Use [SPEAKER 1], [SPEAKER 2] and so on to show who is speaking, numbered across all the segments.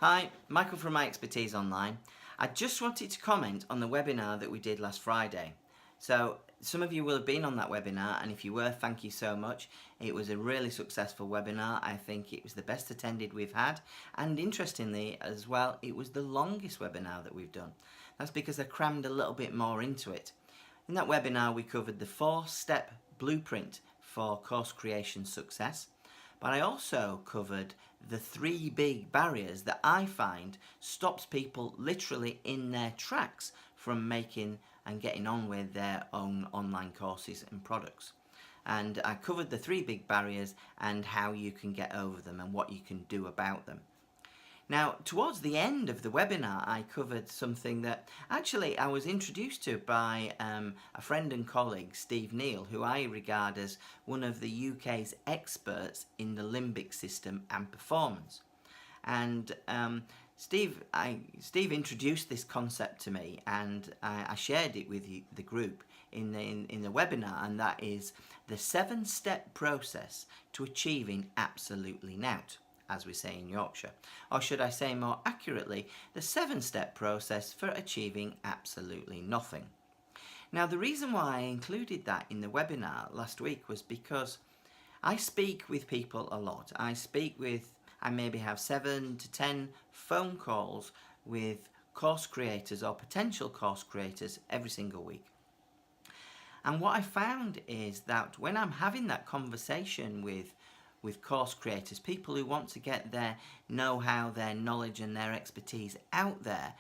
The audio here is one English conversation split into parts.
[SPEAKER 1] Hi, Michael from My Expertise Online. I just wanted to comment on the webinar that we did last Friday. So some of you will have been on that webinar, and if you were, thank you so much. It was a really successful webinar. I think it was the best attended we've had, and interestingly as well, it was the longest webinar that we've done. That's because I crammed a little bit more into it. In that webinar we covered the 4-step blueprint for course creation success, but I also covered the 3 big barriers that I find stops people literally in their tracks from making and getting on with their own online courses and products. And I covered the 3 big barriers and how you can get over them and what you can do about them. Now, towards the end of the webinar, I covered something that actually I was introduced to by a friend and colleague, Steve Neal, who I regard as one of the UK's experts in the limbic system and performance. And Steve introduced this concept to me, and I shared it with the group in the webinar, and that is the 7-step process to achieving absolutely Nowt, as we say in Yorkshire. Or should I say more accurately, the 7-step process for achieving absolutely nothing. Now, the reason why I included that in the webinar last week was because I speak with people a lot. I maybe have 7 to 10 phone calls with course creators or potential course creators every single week. And what I found is that when I'm having that conversation with course creators, people who want to get their know-how, their knowledge and their expertise out there,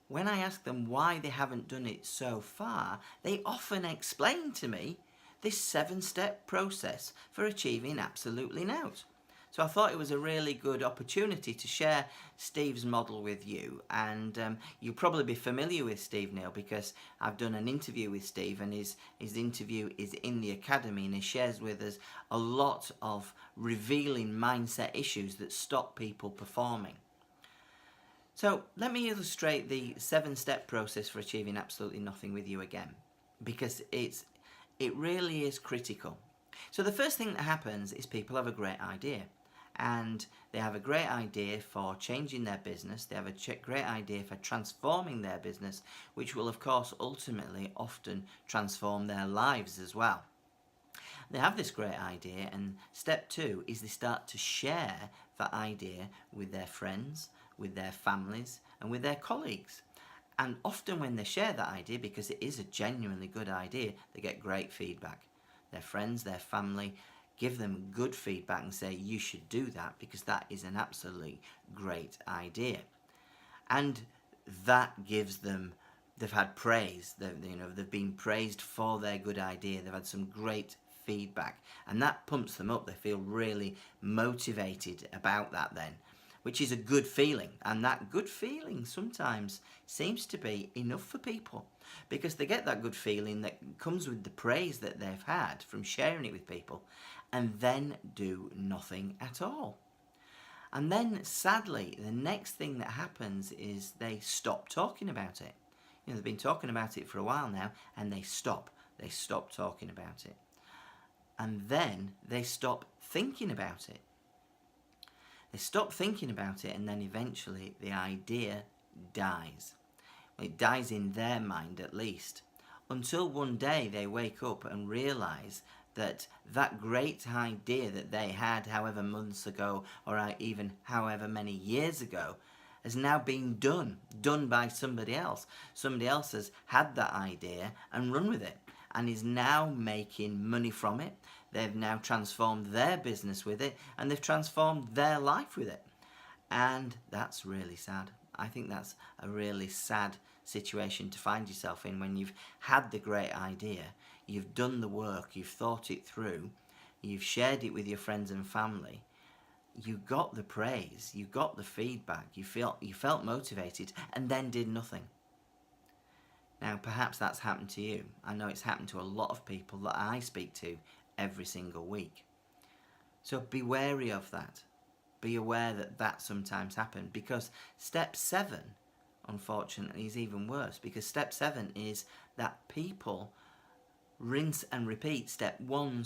[SPEAKER 1] when I ask them why they haven't done it so far, they often explain to me this 7-step process for achieving absolutely Nowt. So I thought it was a really good opportunity to share Steve's model with you, and you'll probably be familiar with Steve Neal because I've done an interview with Steve, and his interview is in the Academy, and he shares with us a lot of revealing mindset issues that stop people performing. So let me illustrate the 7-step process for achieving absolutely nothing with you again, because it really is critical. So the first thing that happens is people have a great idea. And they have a great idea for changing their business, they have a great idea for transforming their business, which will of course ultimately often transform their lives as well. They have this great idea, and step 2 is they start to share that idea with their friends, with their families and with their colleagues. And often when they share that idea, because it is a genuinely good idea, they get great feedback. Their friends, their family give them good feedback and say, you should do that because that is an absolutely great idea. And that gives them, they've had praise, they've been praised for their good idea, they've had some great feedback, and that pumps them up. They feel really motivated about that then, which is a good feeling. And that good feeling sometimes seems to be enough for people, because they get that good feeling that comes with the praise that they've had from sharing it with people, and then do nothing at all. And then sadly, the next thing that happens is they stop talking about it. They've been talking about it for a while now, and they stop talking about it. And then they stop thinking about it. They stop thinking about it, and then eventually the idea dies. Well, it dies in their mind at least, until one day they wake up and realise that that great idea that they had however months ago, or even however many years ago, has now been done by somebody else. Somebody else has had that idea and run with it, and is now making money from it. They've now transformed their business with it, and they've transformed their life with it. And that's really sad. I think that's a really sad situation to find yourself in, when you've had the great idea, you've done the work, you've thought it through, you've shared it with your friends and family, you got the praise, you got the feedback, you felt motivated, and then did nothing. Now, perhaps that's happened to you. I know it's happened to a lot of people that I speak to every single week. So be wary of that. Be aware that that sometimes happens, because step 7, unfortunately, is even worse, because step 7 is that people rinse and repeat step 1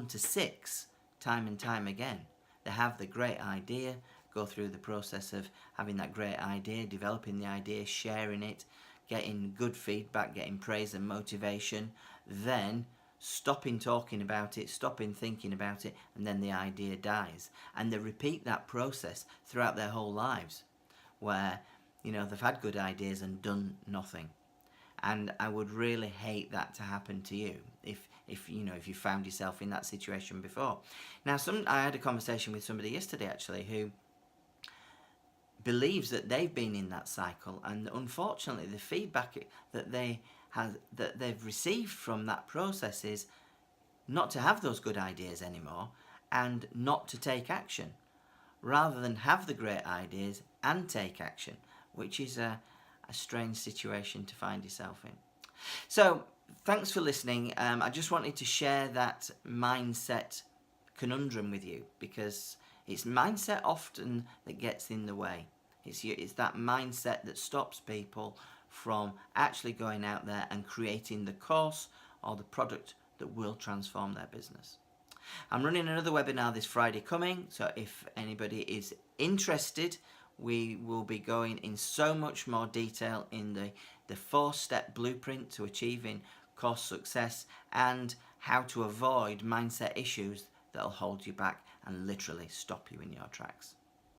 [SPEAKER 1] to 6 time and time again. They have the great idea, go through the process of having that great idea, developing the idea, sharing it, getting good feedback, getting praise and motivation, then stopping talking about it, stopping thinking about it, and then the idea dies. And they repeat that process throughout their whole lives, where they've had good ideas and done nothing. And I would really hate that to happen to you if you found yourself in that situation before. Now, I had a conversation with somebody yesterday actually who believes that they've been in that cycle, and unfortunately the feedback that they've received from that process is not to have those good ideas anymore and not to take action, rather than have the great ideas and take action, which is a strange situation to find yourself in. So thanks for listening. I just wanted to share that mindset conundrum with you, because it's mindset often that gets in the way. It's that mindset that stops people from actually going out there and creating the course or the product that will transform their business. I'm running another webinar this Friday coming, so if anybody is interested, we will be going in so much more detail in the 4-step blueprint to achieving course success, and how to avoid mindset issues that'll hold you back and literally stop you in your tracks.